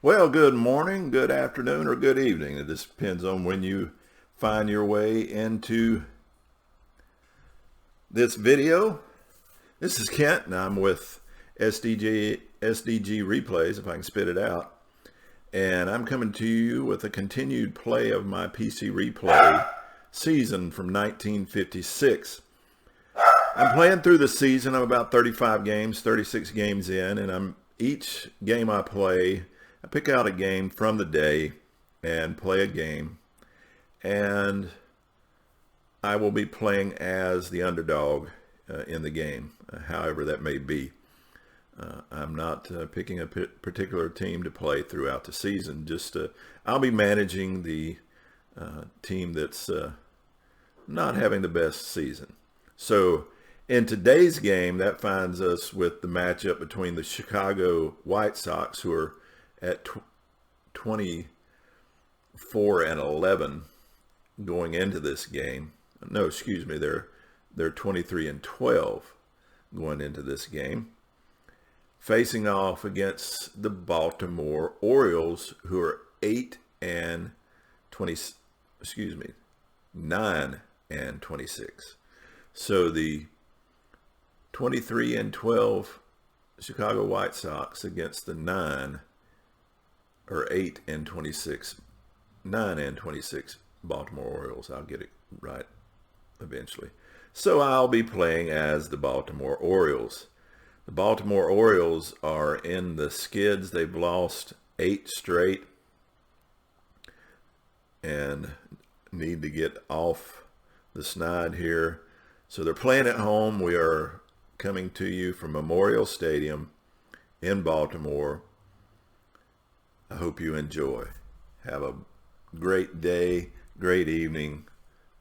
Well, good morning, good afternoon, or good evening. It just depends on when you find your way into this video. This is Kent, and I'm with SDG Replays, if I can spit it out. And I'm coming to you with a continued play of my PC Replay season from 1956. I'm playing through the season. I'm about 35 games, 36 games in, and each game I play, I pick out a game from the day and play a game, and I will be playing as the underdog in the game, however that may be. I'm not picking a particular team to play throughout the season. I'll be managing the team that's not having the best season. So in today's game, that finds us with the matchup between the Chicago White Sox, who are at 24-11 going into this game. No, excuse me, they're 23-12 going into this game, facing off against the Baltimore Orioles, who are 9-26. So the 23-12 Chicago White Sox against the 8-26 Baltimore Orioles. I'll get it right eventually. So I'll be playing as the Baltimore Orioles. The Baltimore Orioles are in the skids. They've lost 8 straight and need to get off the snide here. So they're playing at home. We are coming to you from Memorial Stadium in Baltimore. I hope you enjoy. Have a great day, great evening,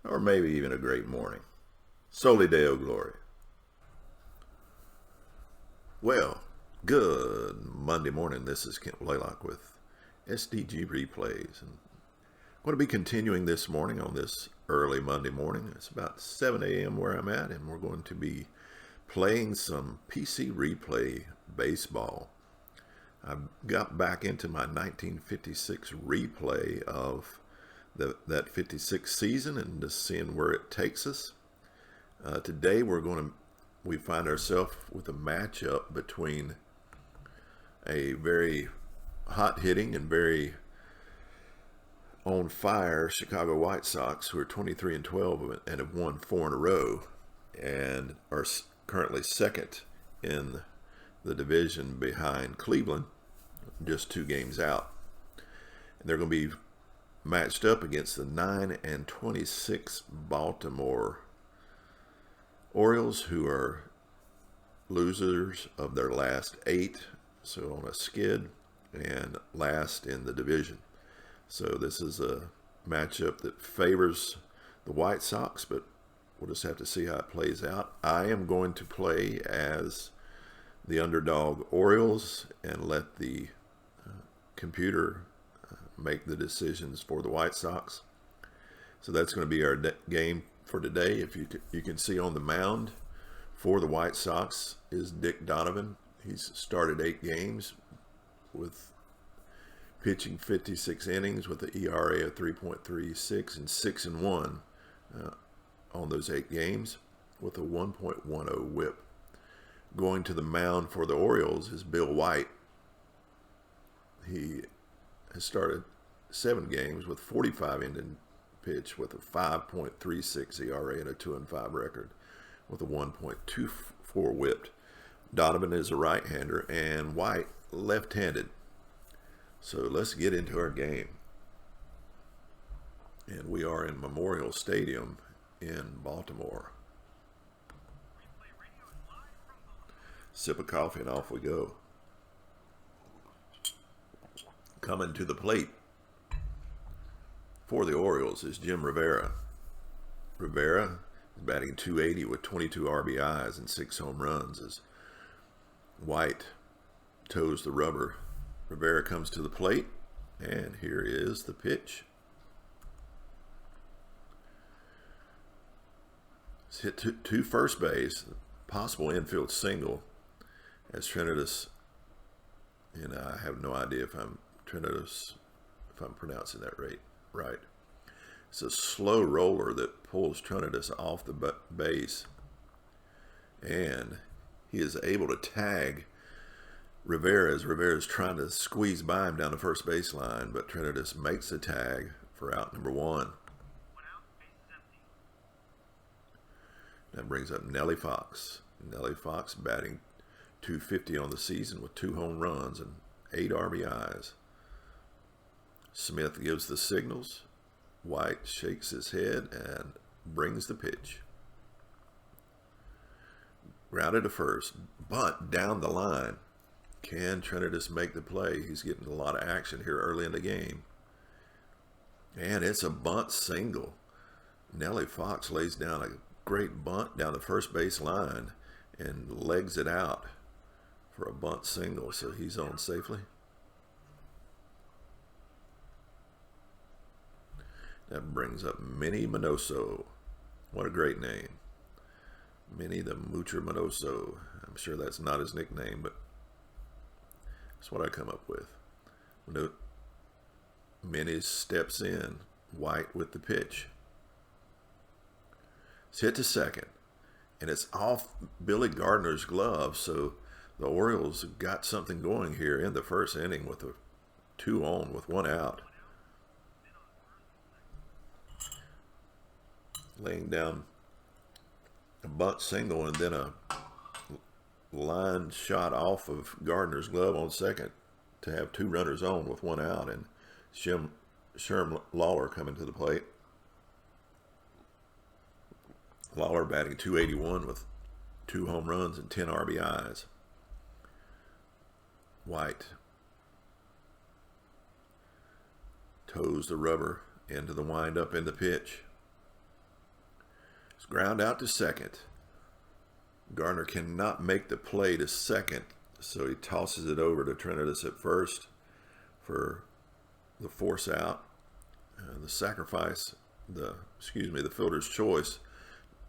or maybe even a great morning. Soli Deo Gloria. Well, good Monday morning. This is Kent Blaylock with SDG Replays. And I'm going to be continuing this morning on this early Monday morning. It's about 7 a.m. where I'm at, and we're going to be playing some PC Replay baseball. I got back into my 1956 replay of that 56 season and just seeing where it takes us. Today we find ourselves with a matchup between a very hot-hitting and very on fire Chicago White Sox, who are 23-12 and have won 4 in a row and are currently second in the division behind Cleveland, just 2 games out. And they're going to be matched up against the 9-26 Baltimore Orioles, who are losers of their last 8, so on a skid, and last in the division. So this is a matchup that favors the White Sox, but we'll just have to see how it plays out. I am going to play as the underdog Orioles and let the computer make the decisions for the White Sox. So that's going to be our game for today. If you can see on the mound for the White Sox is Dick Donovan. He's started 8 games with pitching 56 innings with an ERA of 3.36 and 6-1 on those 8 games with a 1.10 whip. Going to the mound for the Orioles is Bill White. He has started 7 games with 45 inning pitch with a 5.36 ERA and a 2-5 record with a 1.24 whipped. Donovan is a right-hander and White left-handed. So let's get into our game. And we are in Memorial Stadium in Baltimore. Sip of coffee and off we go. Coming to the plate for the Orioles is Jim Rivera. Rivera is batting .280 with 22 RBIs and 6 home runs as White toes the rubber. Rivera comes to the plate, and here is the pitch. It's hit to first base, possible infield single as Trinitas, and I have no idea if I'm Trinidad, if I'm pronouncing that right. It's a slow roller that pulls Trinidad off the base, and he is able to tag Rivera as Rivera's trying to squeeze by him down the first baseline, but Trinidad makes the tag for out number 1. That brings up Nellie Fox. Nellie Fox batting .250 on the season with 2 home runs and 8 RBIs. Smith gives the signals. White shakes his head and brings the pitch. Grounded to first, bunt down the line. Can Trinidad make the play? He's getting a lot of action here early in the game. And it's a bunt single. Nellie Fox lays down a great bunt down the first base line and legs it out for a bunt single, so he's on safely. That brings up Minnie Minoso. What a great name. Minnie the Moocher Minoso. I'm sure that's not his nickname, but that's what I come up with. Minnie steps in. White with the pitch. It's hit to second, and it's off Billy Gardner's glove, so the Orioles got something going here in the first inning with a 2 on with 1 out. Laying down a bunt single and then a line shot off of Gardner's glove on second to have 2 runners on with 1 out, and Sherm Lawler coming to the plate. Lawler batting .281 with 2 home runs and 10 RBIs. White toes the rubber into the windup in the pitch. It's ground out to second. Gardner cannot make the play to second, so he tosses it over to Trinidad at first for the force out. The sacrifice, the fielder's choice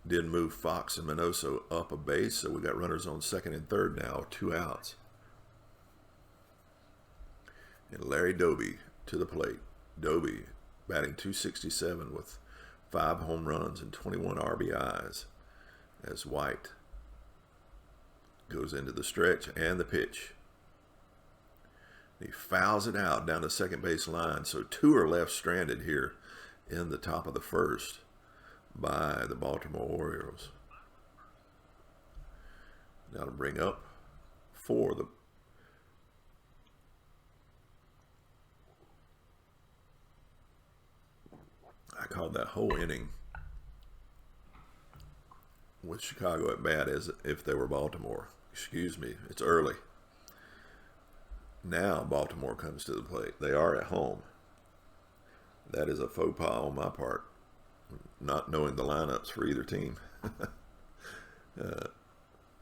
did move Fox and Minoso up a base, so we got runners on second and third now, 2 outs. And Larry Doby to the plate. Doby batting .267 with 5 home runs and 21 RBIs as White goes into the stretch and the pitch. He fouls it out down the second base line, so 2 are left stranded here in the top of the first by the Baltimore Orioles. Now to bring up for the I called that whole inning with Chicago at bat as if they were Baltimore. Excuse me, it's early. Now Baltimore comes to the plate. They are at home. That is a faux pas on my part, not knowing the lineups for either team.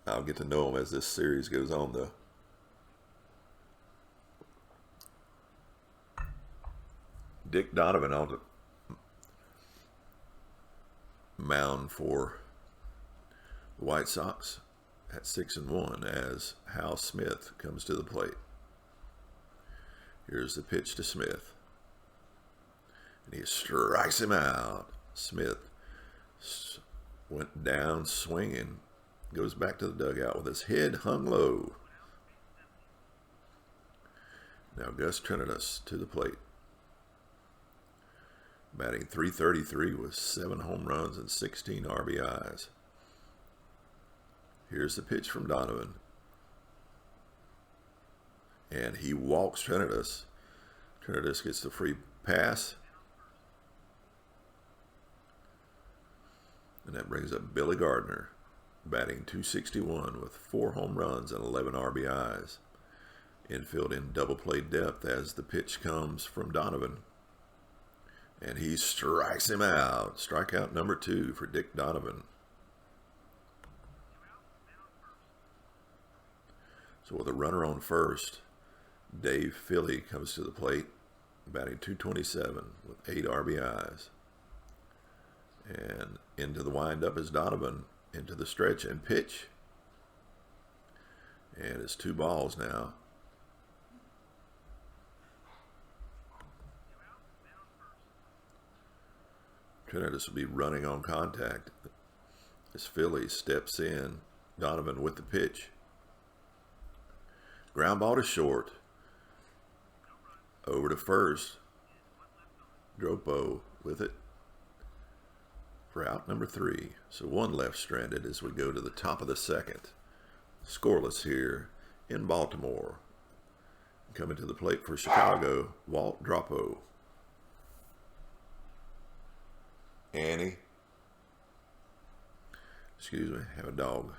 I'll get to know them as this series goes on, though. Dick Donovan on the mound for the White Sox at 6-1 as Hal Smith comes to the plate. Here's the pitch to Smith, and he strikes him out. Smith went down swinging, goes back to the dugout with his head hung low. Now Gus Trinidad to the plate, batting .333 with 7 home runs and 16 RBIs. Here's the pitch from Donovan, and he walks Trinidad. Trinidad gets the free pass, and that brings up Billy Gardner, batting .261 with 4 home runs and 11 RBIs. Infield in double play depth as the pitch comes from Donovan, and he strikes him out. Strikeout number 2 for Dick Donovan. So with a runner on first, Dave Philly comes to the plate, batting .227 with 8 RBIs. And into the windup is Donovan, into the stretch and pitch. And it's 2 balls now. Trinidad will be running on contact as Philly steps in. Donovan with the pitch. Ground ball to short. Over to first. Dropo with it for out number 3. So one left stranded as we go to the top of the second. Scoreless here in Baltimore. Coming to the plate for Chicago, Walt Dropo. Annie. Excuse me, have a dog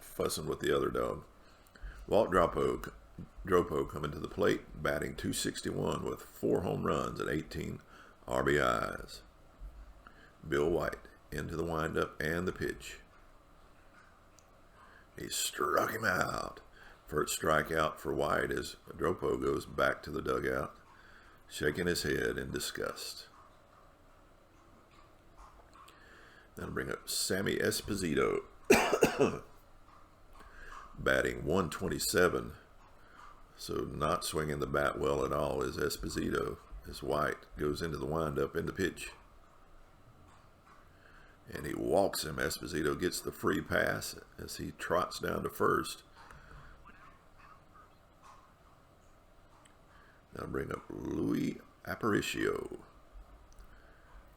fussing with the other dog. Walt Dropo coming to the plate, batting .261 with 4 home runs and 18 RBIs. Bill White into the windup and the pitch. He struck him out. First strikeout for White as Dropo goes back to the dugout, shaking his head in disgust. That'll bring up Sammy Esposito, batting .127. So not swinging the bat well at all is Esposito as White goes into the windup in the pitch. And he walks him. Esposito gets the free pass as he trots down to first. Now bring up Luis Aparicio.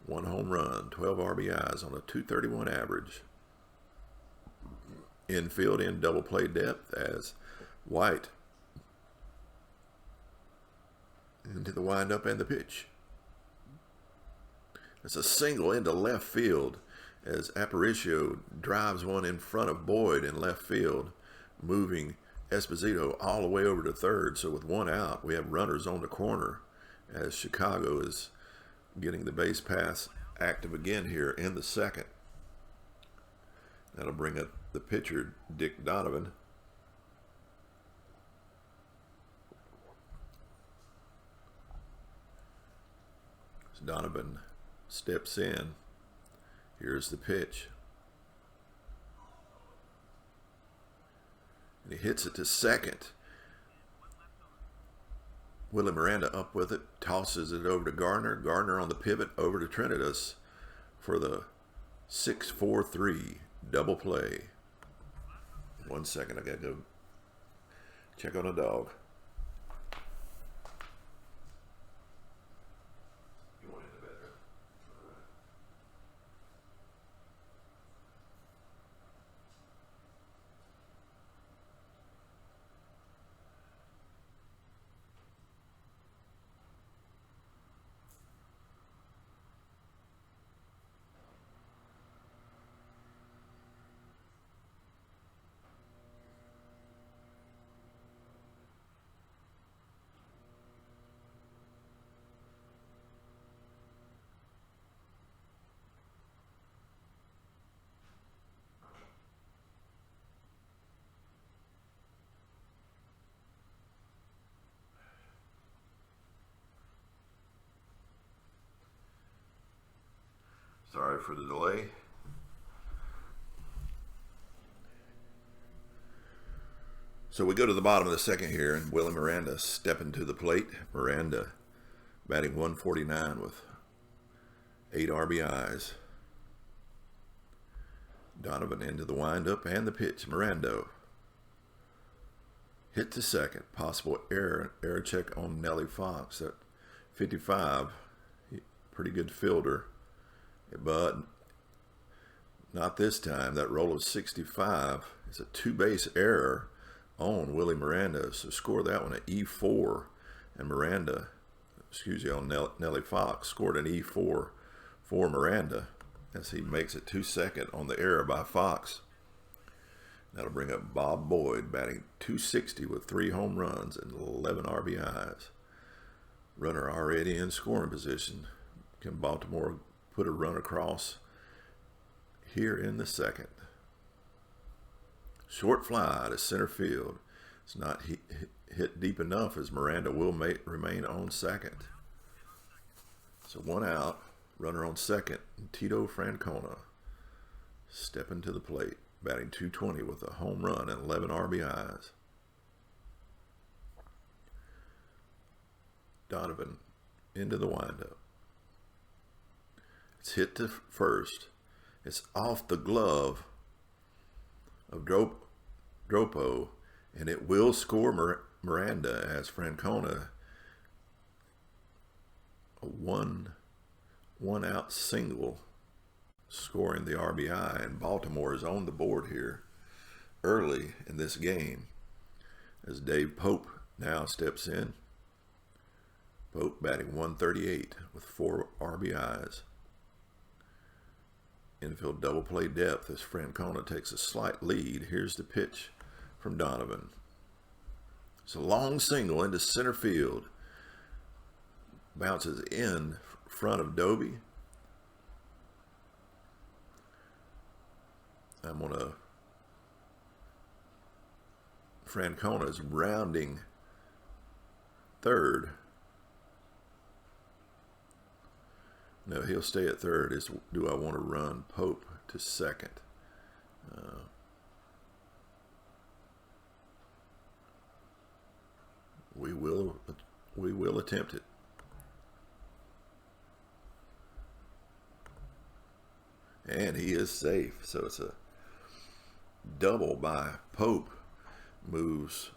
1 home run, 12 RBIs on a .231 average. Infield in double play depth as White into the windup and the pitch. It's a single into left field as Aparicio drives one in front of Boyd in left field, moving Esposito all the way over to third. So with 1 out, we have runners on the corner as Chicago is getting the base pass active again here in the second. That'll bring up the pitcher, Dick Donovan. As Donovan steps in, here's the pitch. And he hits it to second. Willie Miranda up with it, tosses it over to Gardner. Gardner on the pivot over to Trinidad for the 6-4-3 double play. 1 second, I gotta go check on a dog. Sorry for the delay. So we go to the bottom of the second here, and Willie Miranda stepping to the plate. Miranda batting .149 with 8 RBIs. Donovan into the windup and the pitch. Miranda hit to second. Possible error check on Nellie Fox at 55. Pretty good fielder. But not this time. That roll of 65 is a 2-base error on Willie Miranda. So score that one at E4. And Miranda, on Nellie Fox, scored an E4 for Miranda as he makes it to second on the error by Fox. That'll bring up Bob Boyd, batting .260 with 3 home runs and 11 RBIs. Runner already in scoring position. Can Baltimore put a run across here in the second? Short fly to center field. It's not hit deep enough as Miranda will remain on second. So 1 out, runner on second, Tito Francona stepping to the plate, batting .220 with a home run and 11 RBIs. Donovan into the windup. It's hit to first. It's off the glove of Dropo, and it will score Miranda as Francona, a one out single, scoring the RBI, and Baltimore is on the board here early in this game as Dave Pope now steps in. Pope batting 138 with 4 RBIs. Infield double play depth as Francona takes a slight lead. Here's the pitch from Donovan. It's a long single into center field. Bounces in front of Doby. Francona is rounding third. No, he'll stay at third. Do I want to run Pope to second? We will attempt it. And he is safe. So it's a double by Pope. Moves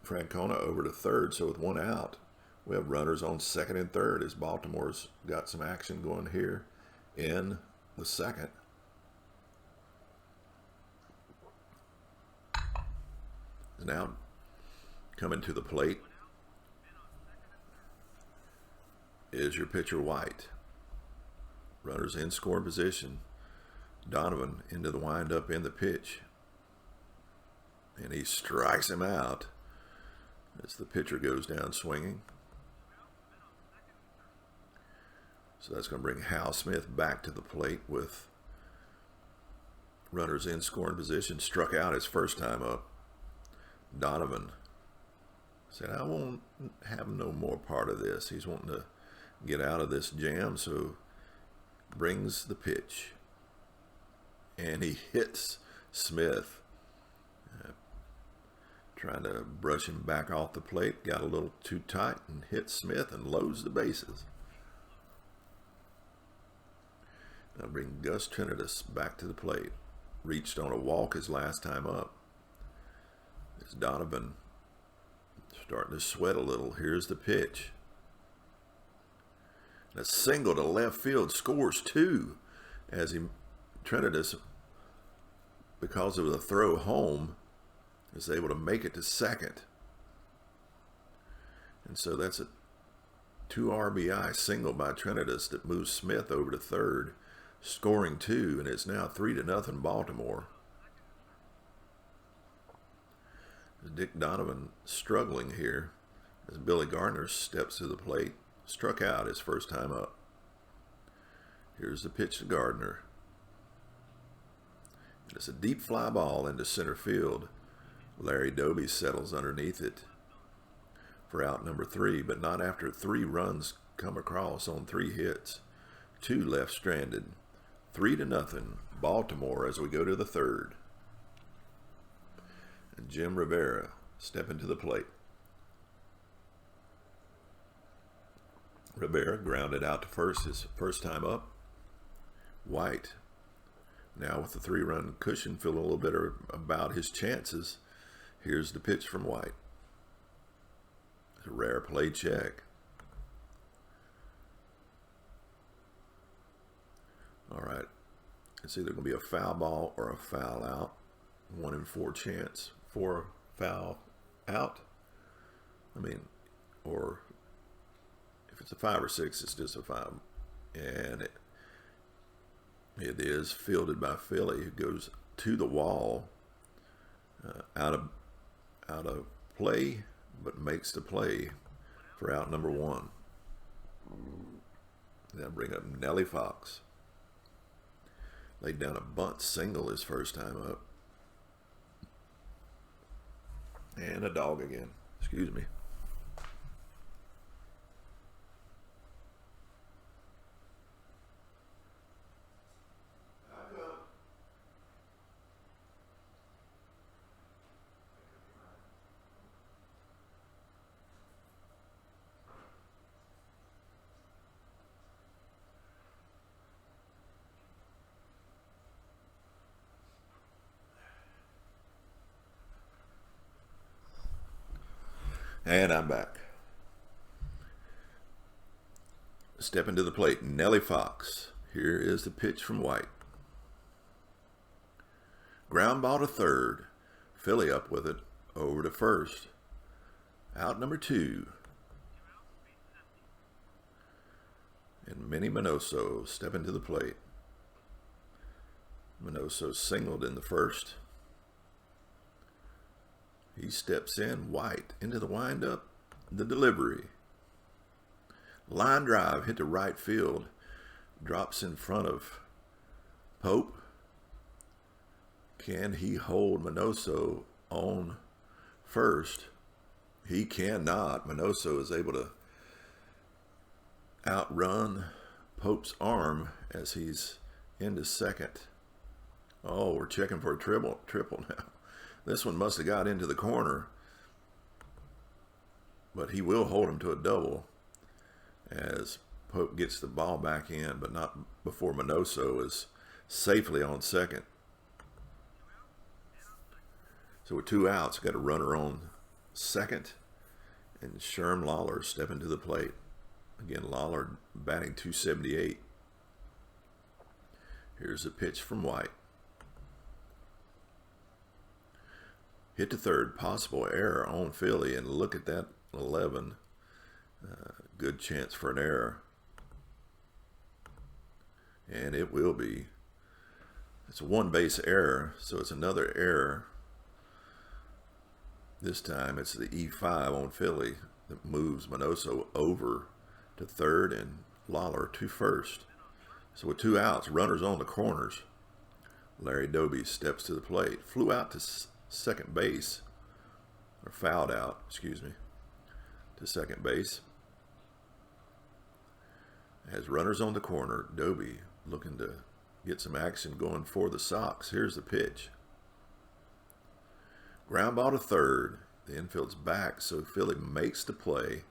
Francona over to third. So with 1 out, we have runners on second and third as Baltimore's got some action going here in the second. Now coming to the plate is your pitcher White. Runners in scoring position. Donovan into the windup in the pitch. And he strikes him out as the pitcher goes down swinging. So that's going to bring Hal Smith back to the plate with runners in scoring position. Struck out his first time up. Donovan said, I won't have no more part of this. He's wanting to get out of this jam, so brings the pitch. And he hits Smith. Trying to brush him back off the plate. Got a little too tight and hit Smith and loads the bases. Now bring Gus Trinitas back to the plate. Reached on a walk his last time up. As Donovan starting to sweat a little. Here's the pitch. A single to left field, scores 2 as Trinitas, because of the throw home, is able to make it to second. And so that's a 2 RBI single by Trinitas that moves Smith over to third, scoring 2, and it's now 3-0 Baltimore. Dick Donovan struggling here as Billy Gardner steps to the plate. Struck out his first time up. Here's the pitch to Gardner. And it's a deep fly ball into center field. Larry Doby settles underneath it for out number 3, but not after 3 runs come across on 3 hits. 2 left stranded. 3-0 Baltimore as we go to the third. And Jim Rivera stepping to the plate. Rivera grounded out to first his first time up. White, now with the 3-run cushion, feel a little bit about his chances. Here's the pitch from White. A rare play check. All right. It's either going to be a foul ball or a foul out. 1 in 4 chance for foul out. Or if it's a 5 or 6, it's just a 5. And it is fielded by Philly, who goes to the wall, out of play, but makes the play for out number 1. Now bring up Nellie Fox. Laid down a bunt single his first time up. And a dog again. Excuse me. And I'm back. Stepping to the plate, Nellie Fox. Here is the pitch from White. Ground ball to third. Philly up with it. Over to first. Out number 2. And Minnie Minoso stepping to the plate. Minoso singled in the first. He steps in. White into the windup. The delivery. Line drive hit to right field. Drops in front of Pope. Can he hold Minoso on first? He cannot. Minoso is able to outrun Pope's arm as he's into second. Oh, we're checking for a triple now. This one must have got into the corner, but he will hold him to a double as Pope gets the ball back in, but not before Minoso is safely on second. So with 2 outs, got a runner on second, and Sherm Lawler stepping to the plate. Again, Lawler batting .278. Here's a pitch from White. Hit to third, possible error on Philly, and look at that 11. Good chance for an error. And it will be. It's a 1-base error, so it's another error. This time it's the E5 on Philly that moves Minoso over to third and Lawler to first. So with 2 outs, runners on the corners. Larry Doby steps to the plate. Flew out to second base, or fouled out, excuse me, to second base. As runners on the corner, Doby looking to get some action going for the Sox. Here's the pitch. Ground ball to third. The infield's back, so Philly makes the play.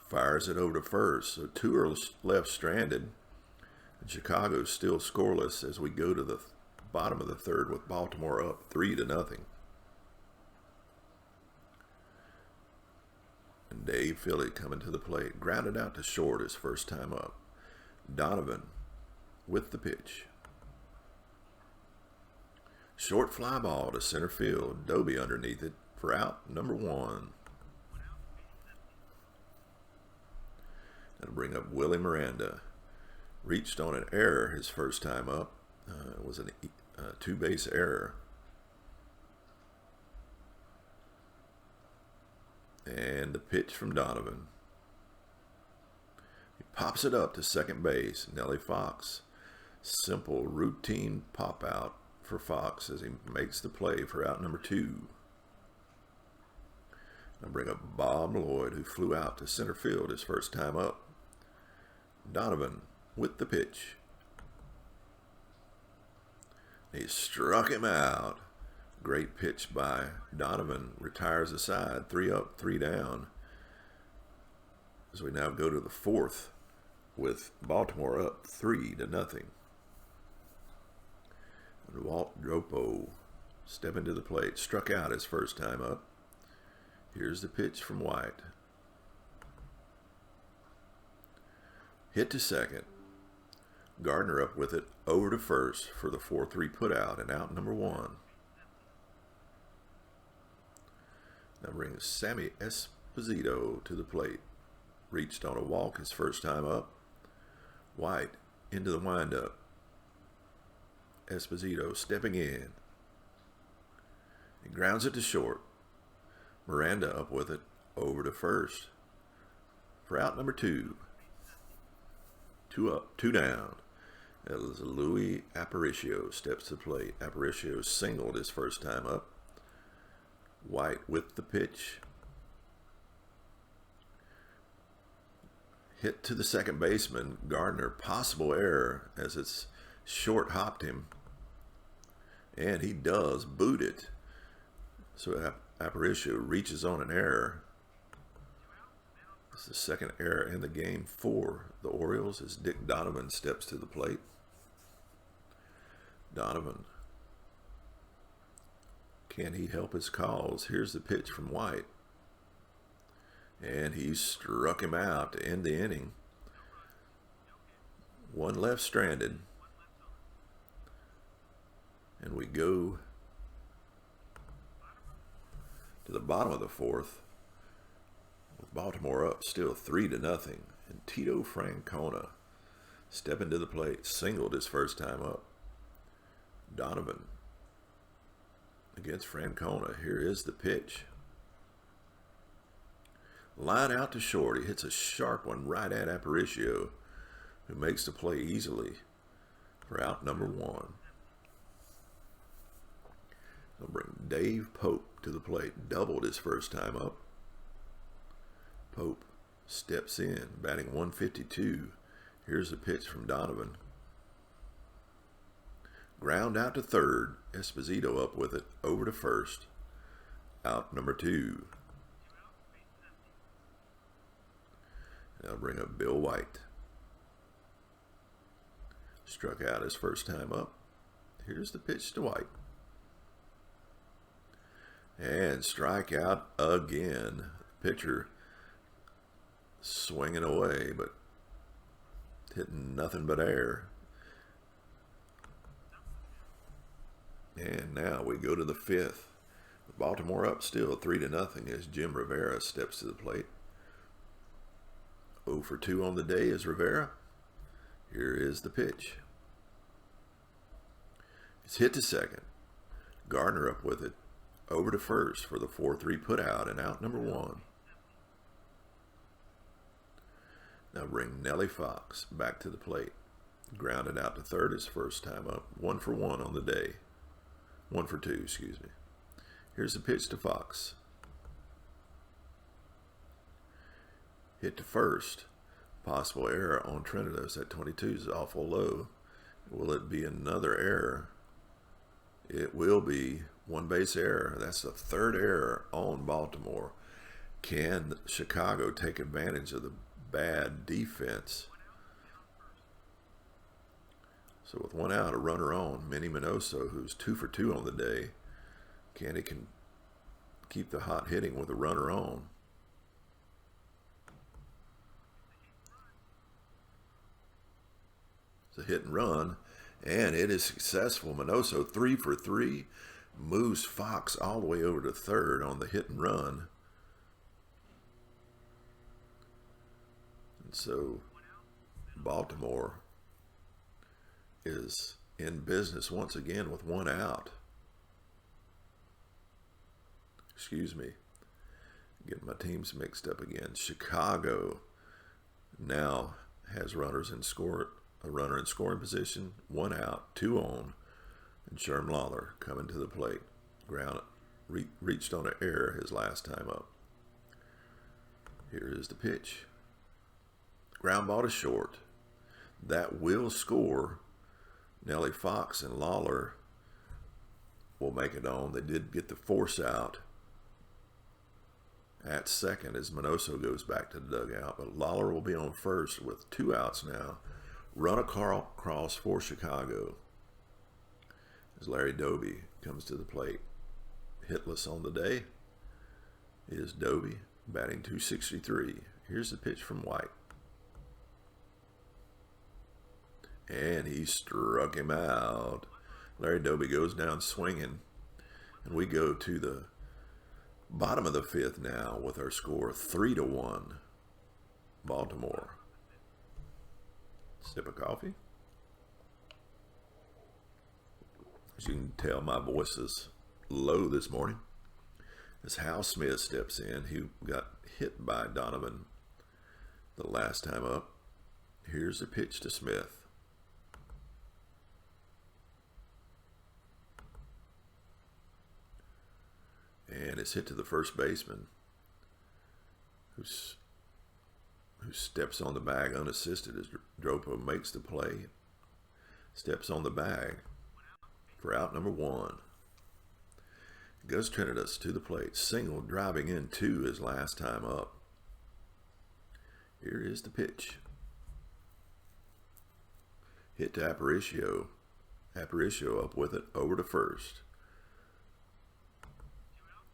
Fires it over to first. So 2 are left stranded. And Chicago's still scoreless as we go to the bottom of the third with Baltimore up 3-0. And Dave Philly coming to the plate. Grounded out to short his first time up. Donovan with the pitch. Short fly ball to center field. Doby underneath it for out number 1. That'll bring up Willie Miranda. Reached on an error his first time up. It was a 2-base error. And the pitch from Donovan. He pops it up to second base. Nellie Fox. Simple routine pop out for Fox as he makes the play for out number 2. I'll bring up Bob Lloyd, who flew out to center field his first time up. Donovan with the pitch. He struck him out. Great pitch by Donovan. Retires the side. 3 up, 3 down. So we now go to the 4th with Baltimore up 3-0. And Walt Dropo stepping to the plate. Struck out his first time up. Here's the pitch from White. Hit to second. Gardner up with it over to first for the 4-3 put out and out number 1. Now brings Sammy Esposito to the plate. Reached on a walk his first time up. White into the windup. Esposito stepping in. He grounds it to short. Miranda up with it over to first for out number 2. 2 up, 2 down. As Louis Aparicio steps to the plate. Aparicio singled his first time up. White with the pitch. Hit to the second baseman. Gardner, possible error as it's short hopped him. And he does boot it. So Aparicio reaches on an error. It's the second error in the game for the Orioles as Dick Donovan steps to the plate. Donovan. Can he help his cause? Here's the pitch from White. And he struck him out to end the inning. One left stranded. And we go to the bottom of the fourth with Baltimore up still 3-0. And Tito Francona stepping to the plate, singled his first time up. Donovan against Francona. Here is the pitch. Line out to short. He hits a sharp one right at Aparicio, who makes the play easily for out number 1. They'll bring Dave Pope to the plate. Doubled his first time up. Pope steps in, batting 152. Here's a pitch from Donovan. Ground out to third. Esposito up with it. Over to first. Out number 2. They'll bring up Bill White. Struck out his first time up. Here's the pitch to White. And strike out again. Pitcher swinging away, but hitting nothing but air. And now we go to the 5th. Baltimore up still 3-0 as Jim Rivera steps to the plate. 0 for 2 on the day is Rivera. Here is the pitch. It's hit to second. Gardner up with it. Over to first for the 4-3 put out and out number 1. Now bring Nellie Fox back to the plate. Grounded out to third his first time up. 1 for 1 on the day. 1 for 2, excuse me. Here's the pitch to Fox. Hit to first. Possible error on Trinitas at 22 is awful low. Will it be another error? It will be. 1 base error. That's the 3rd error on Baltimore. Can Chicago take advantage of the bad defense? So with 1 out, a runner on, Minnie Minoso, who's 2 for 2 on the day. Can keep the hot hitting with a runner on. It's a hit and run, and it is successful. Minoso 3 for 3. Moves Fox all the way over to third on the hit and run. And so Baltimore is in business once again with 1 out. Excuse me. Getting my teams mixed up again. Chicago now has runners in score, a runner in scoring position, 1 out, 2 on. And Sherm Lawler coming to the plate. Reached on an error his last time up. Here is the pitch. Ground ball to short. That will score. Nellie Fox and Lawler will make it on. They did get the force out at second as Minoso goes back to the dugout. But Lawler will be on first with 2 outs now. Run across for Chicago. As Larry Doby comes to the plate. Hitless on the day is Doby, batting 263. Here's the pitch from White. And he struck him out. Larry Doby goes down swinging. And we go to the bottom of the 5th now with our score 3-1. Baltimore. Sip of coffee. As you can tell, my voice is low this morning. As Hal Smith steps in, he got hit by Donovan the last time up. Here's a pitch to Smith. And it's hit to the first baseman, who steps on the bag unassisted as Dropo makes the play. Steps on the bag for out number 1. Goes Trinitas to the plate. Single, driving in 2 his last time up. Here is the pitch. Hit to Aparicio. Aparicio up with it over to first.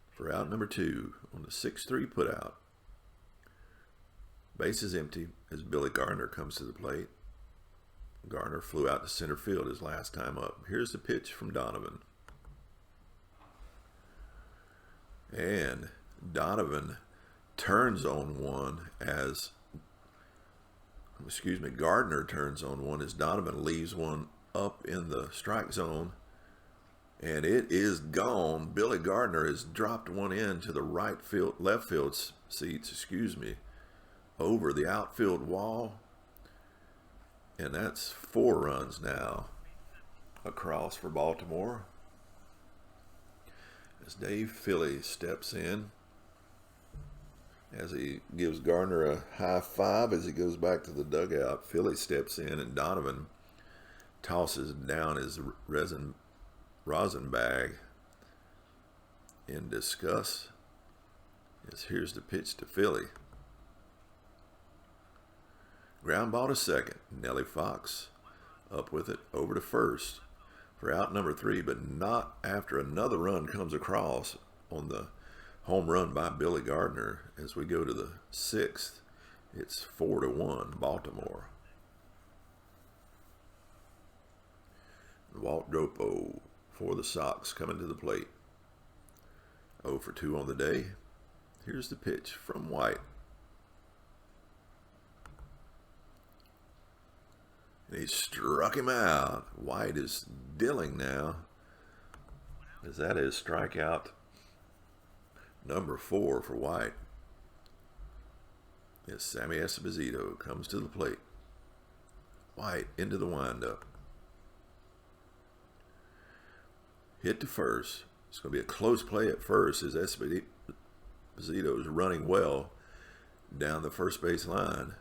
For out number 2 on the 6-3 put out. Base is empty as Billy Gardner comes to the plate. Gardner flew out to center field his last time up. Here's the pitch from Donovan. And Donovan turns on one as, Gardner turns on one as Donovan leaves one up in the strike zone. And it is gone. Billy Gardner has dropped one into the left field seats, over the outfield wall. And that's 4 runs now across for Baltimore. As Dave Philly steps in, as he gives Gardner a high five as he goes back to the dugout, Philly steps in and Donovan tosses down his rosin bag in disgust. Here's the pitch to Philly. Ground ball to second. Nellie Fox up with it over to first for out number 3, but not after another run comes across on the home run by Billy Gardner. As we go to the 6th, it's 4-1 Baltimore. Walt Dropo for the Sox coming to the plate. 0 for 2 on the day. Here's the pitch from White. And he struck him out. White is dealing now, as that is strikeout number 4 for White. As Sammy Esposito comes to the plate. White into the windup. Hit to first. It's going to be a close play at first as Esposito is running well down the first base line.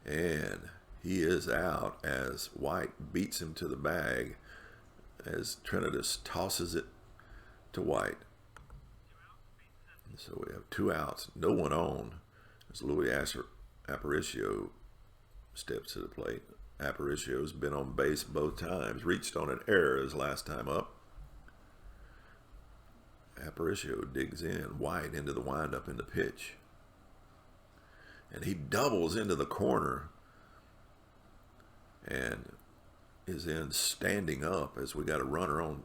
And he is out as White beats him to the bag as Trinitas tosses it to White. And so we have 2 outs, no one on, as Louis Aparicio steps to the plate. Aparicio's been on base both times, reached on an error his last time up. Aparicio digs in, White into the windup in the pitch. And he doubles into the corner and is then standing up as we got a runner on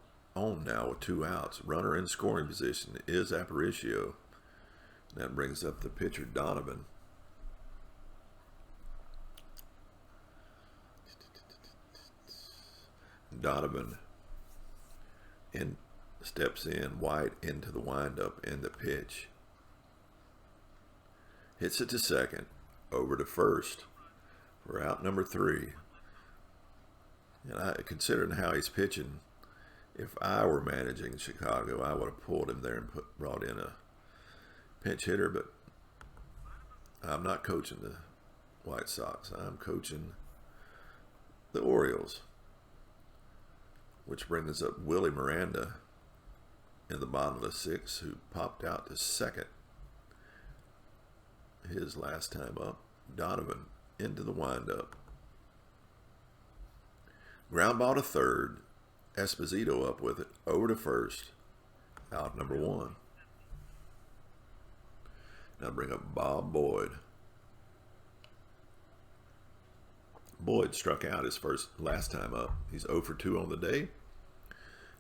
now with 2 outs. Runner in scoring position is Aparicio. That brings up the pitcher, Donovan. Donovan steps in, White into the windup in the pitch. Hits it to second, over to first for out number 3. And considering how he's pitching, if I were managing Chicago, I would have pulled him there and brought in a pinch hitter, but I'm not coaching the White Sox. I'm coaching the Orioles, which brings up Willie Miranda in the bottom of the 6th, who popped out to second his last time up. Donovan into the windup. Ground ball to third. Esposito up with it, over to first. Out number 1. Now bring up Bob Boyd. Boyd struck out his last time up. He's 0 for 2 on the day.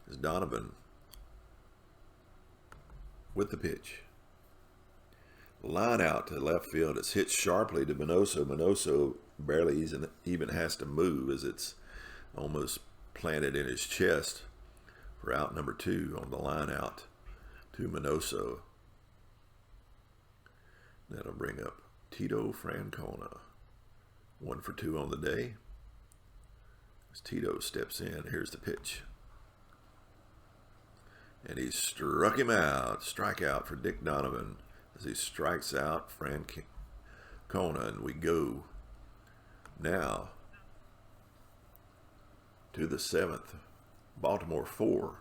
As Donovan with the pitch. Line out to left field. It's hit sharply to Minoso. Minoso barely even has to move as it's almost planted in his chest for out number 2 on the line out to Minoso. That'll bring up Tito Francona. 1 for 2 on the day. As Tito steps in, here's the pitch. And he struck him out. Strikeout for Dick Donovan as he strikes out Francona. And we go now to the 7th. Baltimore 4,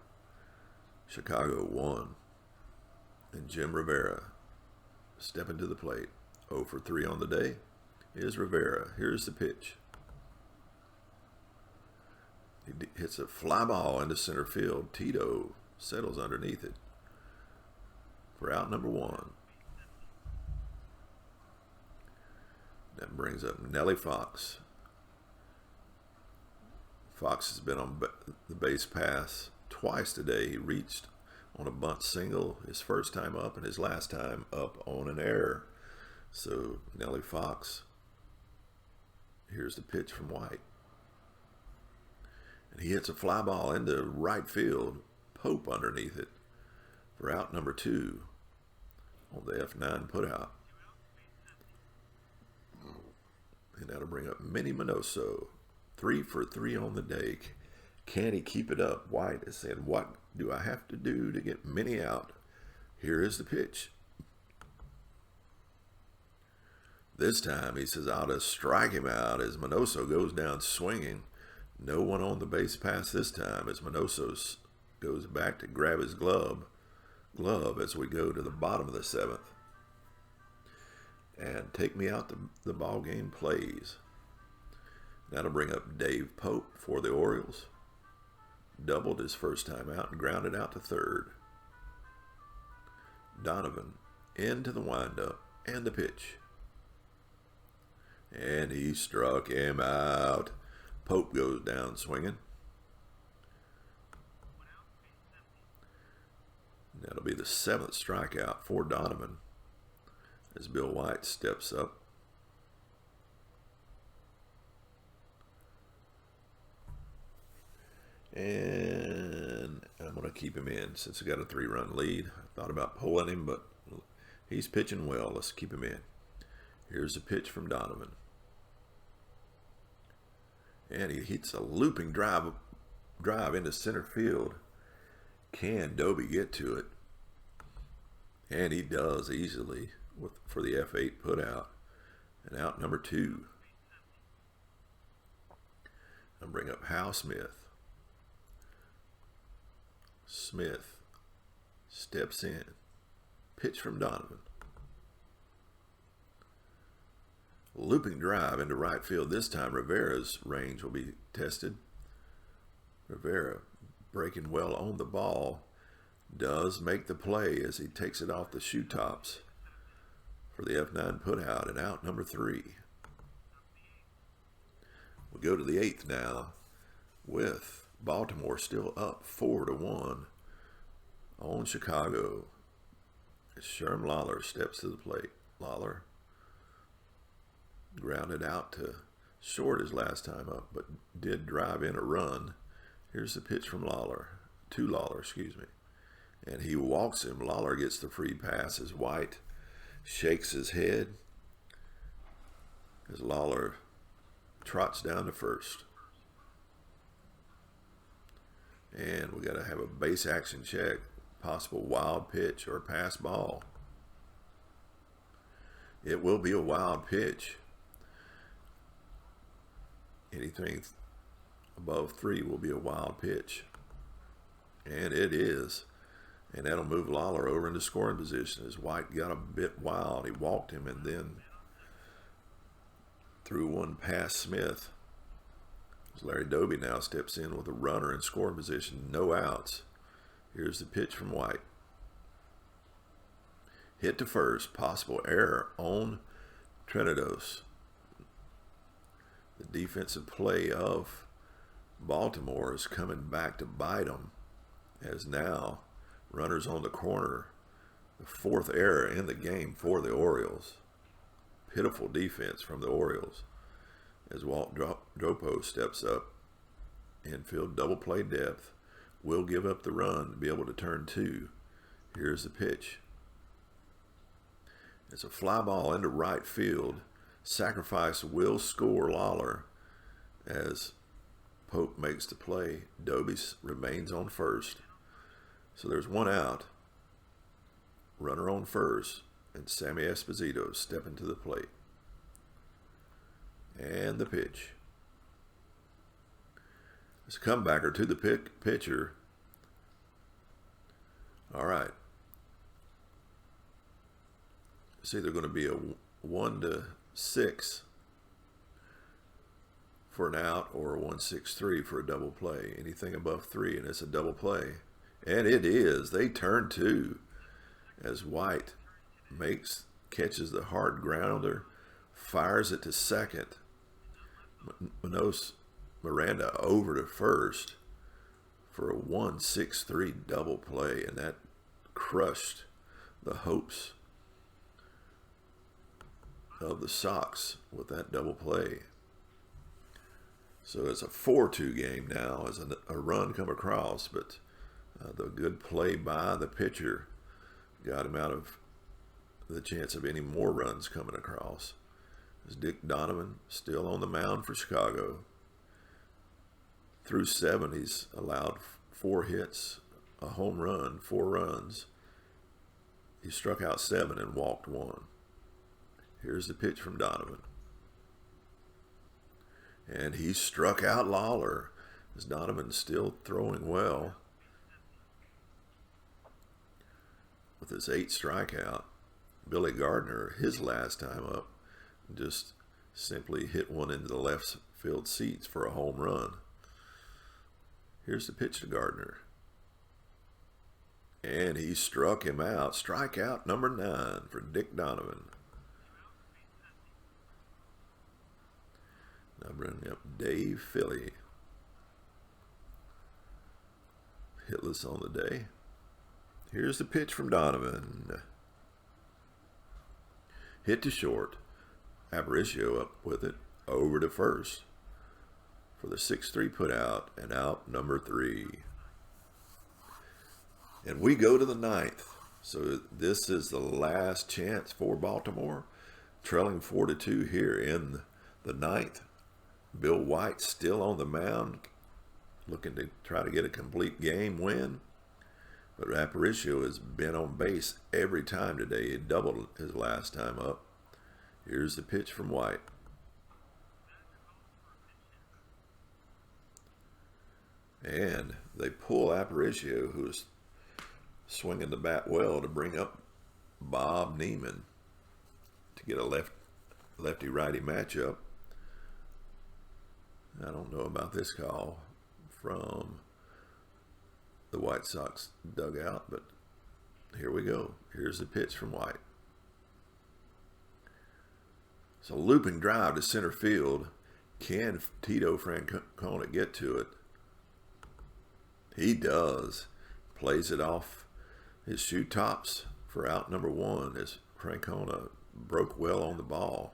Chicago 1. And Jim Rivera stepping to the plate. 0 for 3 on the day is Rivera. Here's the pitch. He hits a fly ball into center field. Tito settles underneath it for out number 1. brings up Nellie Fox. Fox has been on the base pass twice today. He reached on a bunt single his first time up and his last time up on an error. So Nellie Fox, here's the pitch from White. And he hits a fly ball into right field. Pope underneath it for out number 2 on the F9 putout. And that'll bring up Minnie Minoso. 3 for 3 on the day. Can he keep it up? White is saying, what do I have to do to get Minnie out? Here is the pitch. This time he says, I'll just strike him out as Minoso goes down swinging. No one on the base pass this time as Minoso goes back to grab his glove as we go to the bottom of the 7th. And take me out the ball game plays. That'll bring up Dave Pope for the Orioles. Doubled his first time out and grounded out to third. Donovan into the windup and the pitch. And he struck him out. Pope goes down swinging. That'll be the 7th strikeout for Donovan as Bill White steps up. And I'm going to keep him in since I got a 3-run lead. I thought about pulling him, but he's pitching well. Let's keep him in. Here's a pitch from Donovan. And he hits a looping drive into center field. Can Doby get to it? And he does easily for the F8 putout. And out number 2. I'll bring up Hal Smith. Smith steps in. Pitch from Donovan. Looping drive into right field. This time Rivera's range will be tested. Rivera breaking well on the ball. Does make the play as he takes it off the shoe tops for the F9 putout and out number 3. We'll go to the 8th now with Baltimore still up 4-1 on Chicago. As Sherm Lawler steps to the plate. Lawler grounded out to short his last time up, but did drive in a run. Here's the pitch from Lawler. To Lawler, excuse me. And he walks him. Lawler gets the free pass as White shakes his head as Lawler trots down to first. And we got to have a base action check. Possible wild pitch or pass ball. It will be a wild pitch. Anything above 3 will be a wild pitch. And it is. And that'll move Lawler over into scoring position as White got a bit wild. He walked him and then threw one past Smith. As Larry Doby now steps in with a runner in scoring position. No outs. Here's the pitch from White. Hit to first. Possible error on Trinidos. The defensive play of Baltimore is coming back to bite them as now runners on the corner. The 4th error in the game for the Orioles. Pitiful defense from the Orioles as Walt Dropo steps up. Infield double play depth. Will give up the run to be able to turn 2. Here's the pitch. It's a fly ball into right field. Sacrifice will score Lawler as Pope makes the play. Doby remains on first. So there's 1 out. Runner on first. And Sammy Esposito stepping to the plate. And the pitch. It's a comebacker to the pitcher. All right. It's either going to be a 1-6 for an out or a 1-6-3 for a double play. Anything above 3 and it's a double play. And it is. They turn 2 as White catches the hard grounder fires it to second. Miranda over to first for a 1-6-3 double play, and that crushed the hopes of the Sox with that double play. So it's a 4-2 game now as a run come across, but the good play by the pitcher got him out of the chance of any more runs coming across. As Dick Donovan still on the mound for Chicago. Through 7, he's allowed 4 hits, a home run, 4 runs. He struck out 7 and walked 1. Here's the pitch from Donovan. And he struck out Lawler, as Donovan's still throwing well with his 8th strikeout. Billy Gardner, his last time up, just simply hit one into the left field seats for a home run. Here's the pitch to Gardner. And he struck him out. Strikeout number 9 for Dick Donovan. Now bringing up Dave Philly. Hitless on the day. Here's the pitch from Donovan. Hit to short. Aparicio up with it. Over to first for the 6-3 put out, and out number 3. And we go to the 9th. So this is the last chance for Baltimore. Trailing 4-2 here in the 9th. Bill White still on the mound, looking to try to get a complete game win. But Aparicio has been on base every time today. He doubled his last time up. Here's the pitch from White. And they pull Aparicio, who's swinging the bat well, to bring up Bob Neiman to get a lefty-righty matchup. I don't know about this call from the White Sox dugout, but here we go. Here's the pitch from White. So looping drive to center field. Can Tito Francona get to it? He does. Plays it off his shoe tops for out number 1 as Francona broke well on the ball.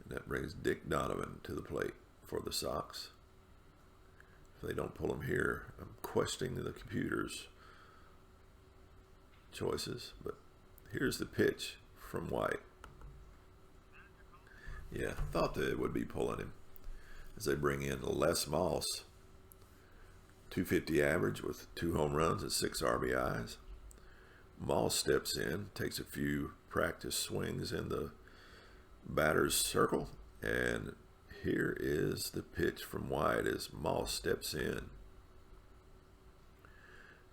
And that brings Dick Donovan to the plate for the Sox. If they don't pull him here, I'm questioning the computer's choices. But here's the pitch from White. Yeah, thought they would be pulling him as they bring in Les Moss. 250 average with 2 home runs and 6 RBIs. Moss steps in, takes a few practice swings in the batter's circle, and here is the pitch from White as Moss steps in.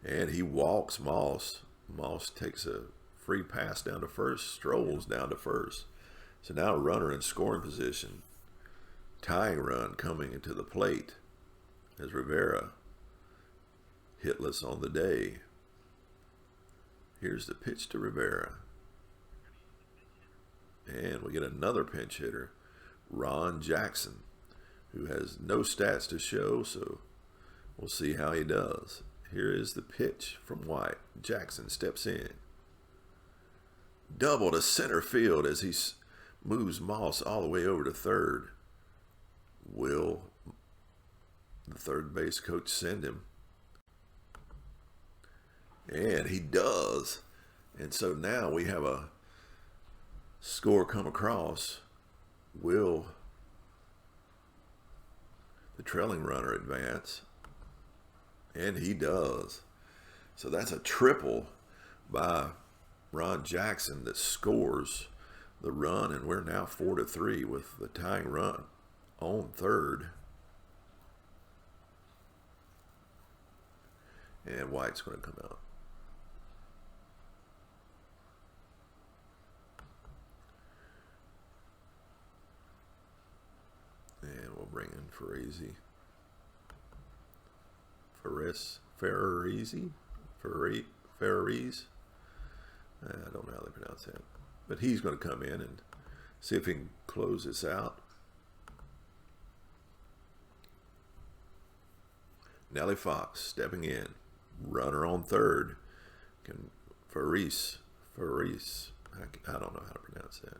And he walks Moss. Moss takes a free pass down to first, strolls down to first. So now a runner in scoring position. Tying run coming into the plate as Rivera hitless on the day. Here's the pitch to Rivera. And we get another pinch hitter, Ron Jackson, who has no stats to show, so we'll see how he does. Here is the pitch from White. Jackson steps in. Double to center field as he moves Moss all the way over to third. Will the third base coach send him? And he does. And so now we have a score come across. Will the trailing runner advance? And he does. So that's a triple by Ron Jackson that scores the run, and we're now 4-3 with the tying run on third. And White's going to come out. And we'll bring in Ferrese. Ferrese? I don't know how they pronounce that. But he's going to come in and see if he can close this out. Nellie Fox stepping in. Runner on third. Faris. I don't know how to pronounce that.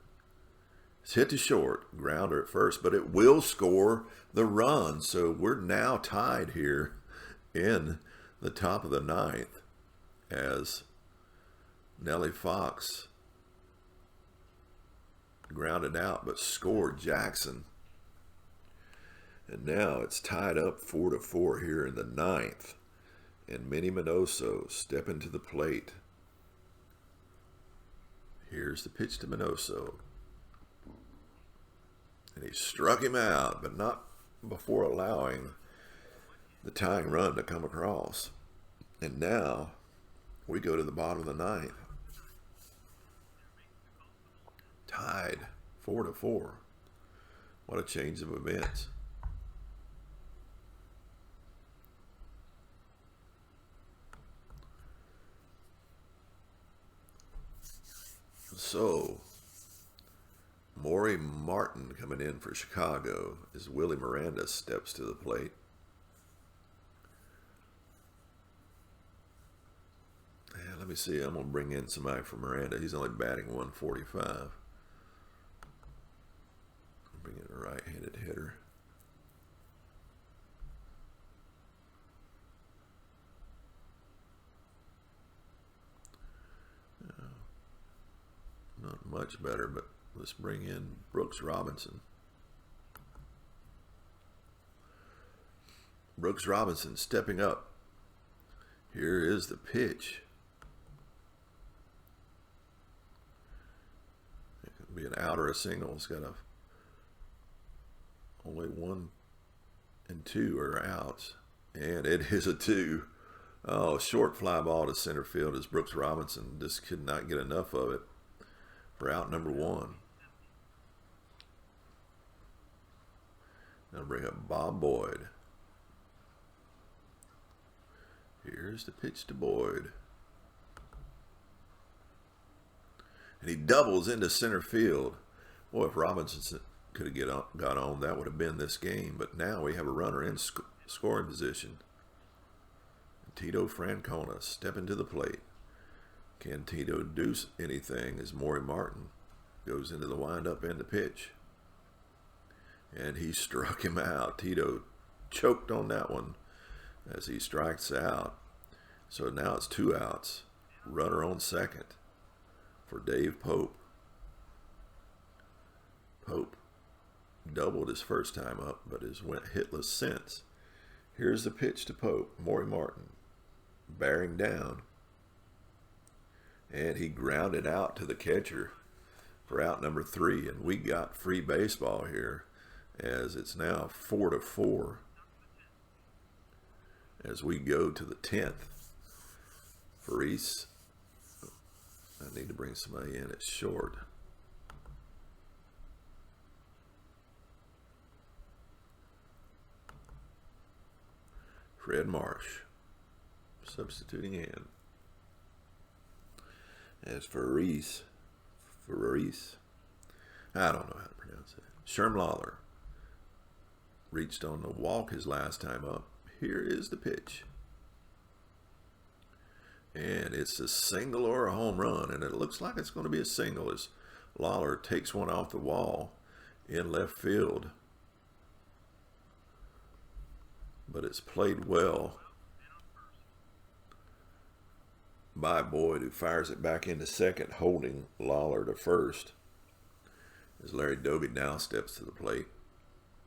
It's hit to short. Grounder at first, but it will score the run. So we're now tied here in the top of the ninth as Nellie Fox grounded out but scored Jackson. And now it's tied up 4-4 here in the ninth. And Minnie Minoso stepping to the plate. Here's the pitch to Minoso. And he struck him out, but not before allowing the tying run to come across. And now we go to the bottom of the ninth. Tied 4-4. What a change of events. So, Maury Martin coming in for Chicago as Willie Miranda steps to the plate. And let me see, I'm going to bring in somebody for Miranda. He's only batting 145. Bring in a right-handed hitter. Not much better, but let's bring in Brooks Robinson. Brooks Robinson stepping up. Here is the pitch. It could be an out or a single. It's got only 1 and 2 are outs. And it is a 2. Oh, short fly ball to center field as Brooks Robinson just could not get enough of it for out number 1. Now bring up Bob Boyd. Here's the pitch to Boyd. And he doubles into center field. Boy, if Robinson could have got on, that would have been this game. But now we have a runner in scoring position. Tito Francona stepping to the plate. Can Tito do anything as Maury Martin goes into the windup and the pitch? And he struck him out. Tito choked on that one as he strikes out. So now it's 2 outs. Runner on second for Dave Pope. Pope doubled his first time up, but has went hitless since. Here's the pitch to Pope. Maury Martin bearing down. And he grounded out to the catcher for out number 3. And we got free baseball here as it's now 4-4 as we go to the 10th. Faris, I need to bring somebody in at short. Fred Marsh substituting in. As Faris, I don't know how to pronounce it. Sherm Lawler reached on the walk his last time up. Here is the pitch. And it's a single or a home run, and it looks like it's going to be a single as Lawler takes one off the wall in left field. But it's played well by Boyd, who fires it back into second, holding Lawler to first. As Larry Doby now steps to the plate.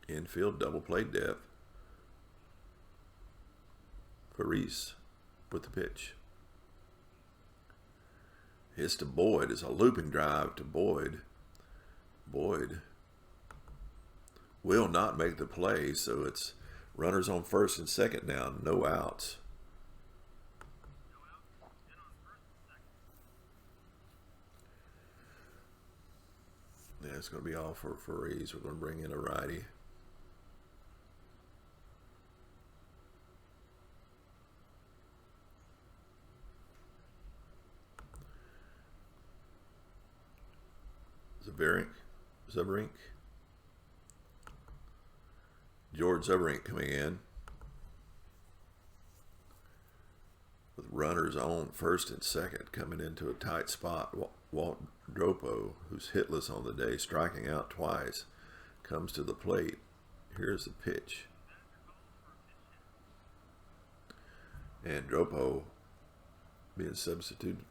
Infield double play depth. Faris with the pitch. Hits to Boyd is a looping drive to Boyd. Boyd will not make the play, so it's runners on first and second now, no outs. Yeah, it's going to be all for Faris. We're going to bring in a righty. Zubrink. George Zubrink coming in with runners on first and second, coming into a tight spot. Walt Dropo, who's hitless on the day, striking out twice, comes to the plate. Here's the pitch. And Dropo being substituted.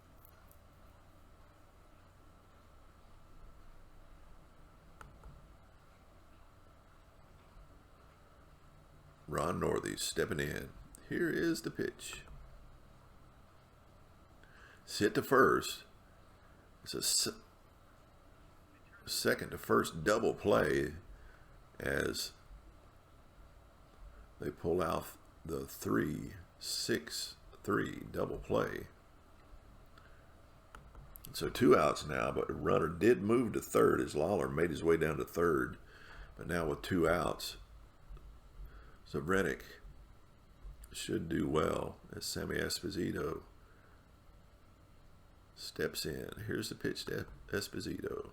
Ron Northey stepping in. Here is the pitch. Hit to first. It's a second to first double play as they pull out the 3-6-3 double play. So 2 outs now, but the runner did move to third as Lawler made his way down to third. But now with 2 outs, Zubrink should do well as Sammy Esposito steps in. Here's the pitch to Esposito.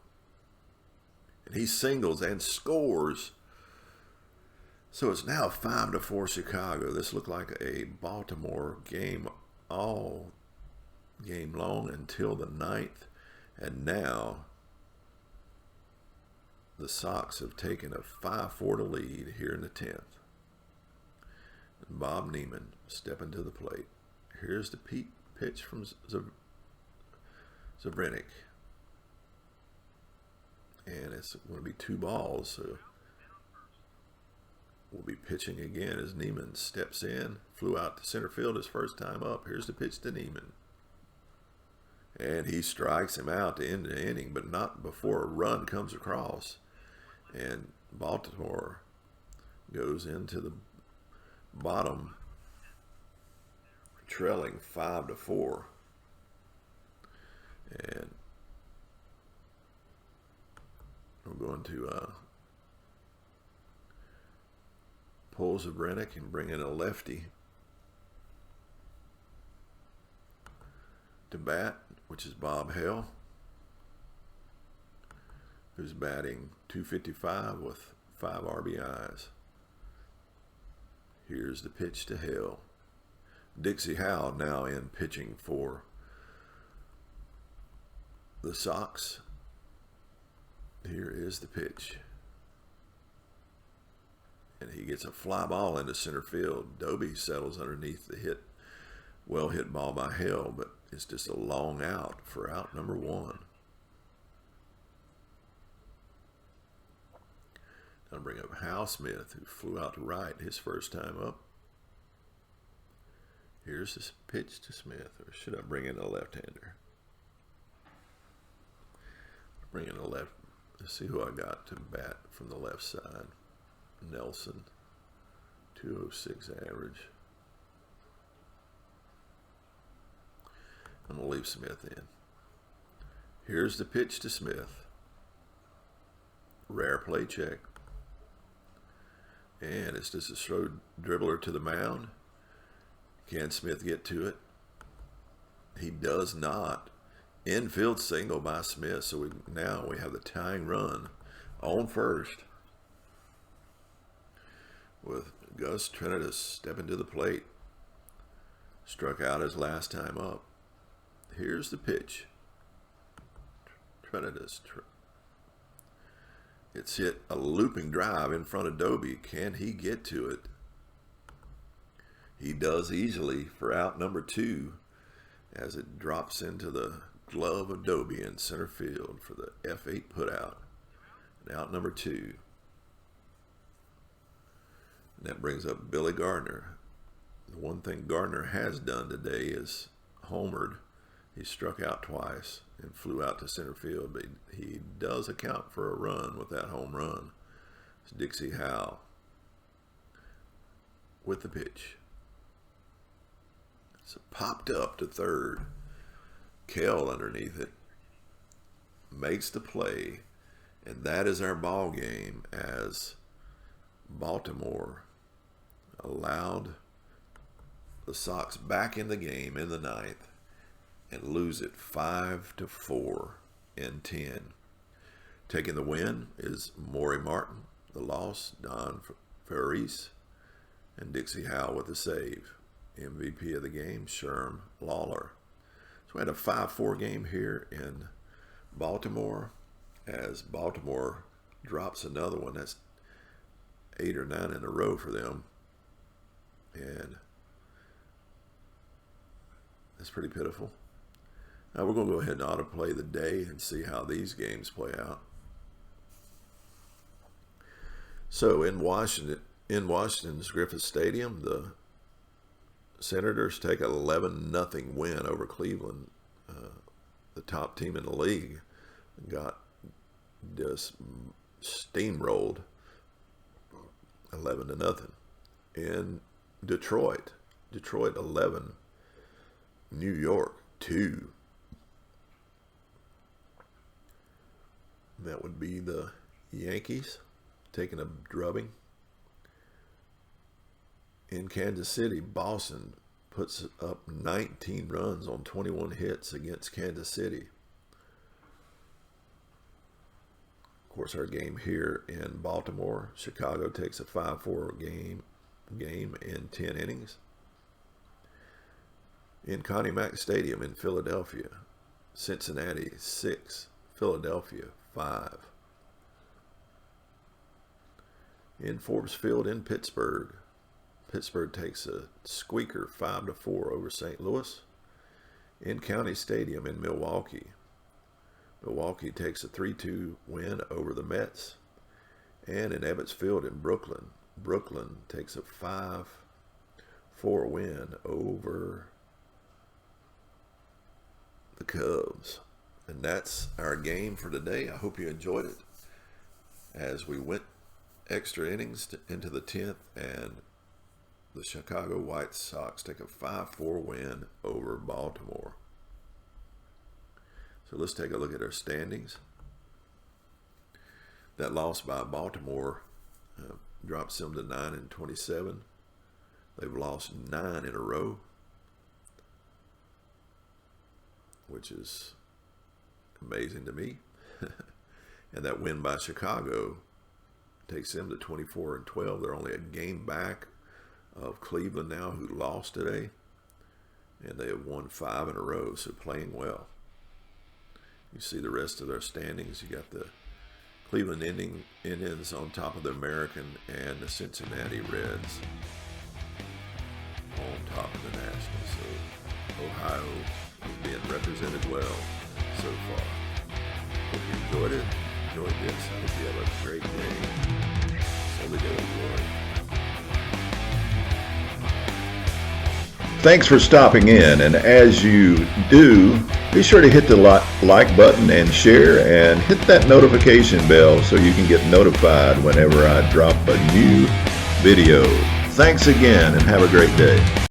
And he singles and scores. So it's now 5-4 Chicago. This looked like a Baltimore game all game long until the 9th. And now the Sox have taken a 5-4 lead here in the 10th. And Bob Neiman stepping to the plate. Here's the pitch from Zubrink. And it's going to be 2 balls, so we'll be pitching again as Neiman steps in. Flew out to center field his first time up. Here's the pitch to Neiman. And he strikes him out to end the inning, but not before a run comes across. And Baltimore goes into the bottom, trailing 5-4. And we're going to pull Zubrink and bring in a lefty to bat, which is Bob Hale, who's batting .255 with 5 RBIs. Here's the pitch to Hale. Dixie Howe now in pitching for the Sox. Here is the pitch. And he gets a fly ball into center field. Doby settles underneath the well hit ball by Hale, but it's just a long out for out number 1. I'll bring up Hal Smith, who flew out to right his first time up. Here's this pitch to Smith, or should I bring in a left-hander? Bring in a left. Let's see who I got to bat from the left side. Nelson, 206 average. I'm going to leave Smith in. Here's the pitch to Smith. Rare play check. And it's just a slow dribbler to the mound. Can Smith get to it? He does not. Infield single by Smith. So now we have the tying run on first, with Gus Trinitas stepping to the plate. Struck out his last time up. Here's the pitch. Trinitas. It's hit a looping drive in front of Doby. Can he get to it? He does easily for out number 2 as it drops into the glove of Doby in center field for the F8 putout. And out number 2. And that brings up Billy Gardner. The one thing Gardner has done today is homered. He struck out twice and flew out to center field, but he does account for a run with that home run. It's Dixie Howe with the pitch. So popped up to third. Kell underneath it. Makes the play. And that is our ball game as Baltimore allowed the Sox back in the game in the 9th and lose it 5-4 in 10. Taking the win is Maury Martin. The loss, Don Ferris. And Dixie Howe with the save. MVP of the game, Sherm Lawler. So we had a 5-4 game here in Baltimore, as Baltimore drops another one. That's 8 or 9 in a row for them. And that's pretty pitiful. Now we're going to go ahead and autoplay the day and see how these games play out. So in Washington's Griffith Stadium, the Senators take an 11-0 win over Cleveland, the top team in the league. Got just steamrolled 11-0. In Detroit 11, New York 2. That would be the Yankees taking a drubbing. In Kansas City, Boston puts up 19 runs on 21 hits against Kansas City. Of course, our game here in Baltimore, Chicago takes a 5-4 game in 10 innings. In Connie Mack Stadium in Philadelphia, Cincinnati 6, Philadelphia 5. In Forbes Field in Pittsburgh takes a squeaker 5-4 over St. Louis. In County Stadium in Milwaukee takes a 3-2 win over the Mets. And in Ebbets Field in Brooklyn takes a 5-4 win over the Cubs. And that's our game for today. I hope you enjoyed it as we went extra innings into the 10th, and the Chicago White Sox take a 5-4 win over Baltimore. So let's take a look at our standings. That loss by Baltimore drops them to 9-27. They've lost 9 in a row, which is amazing to me. And that win by Chicago takes them to 24-12. They're only a game back of Cleveland now, who lost today, and they have won 5 in a row, so playing well. You see the rest of their standings. You got the Cleveland Indians on top of the American, and the Cincinnati Reds on top of the National. So Ohio is being represented well so far. Hope you enjoyed it. Enjoyed this. I hope you have a great day. So we go, Glory. Thanks for stopping in, and as you do, be sure to hit the like button and share, and hit that notification bell so you can get notified whenever I drop a new video. Thanks again, and have a great day.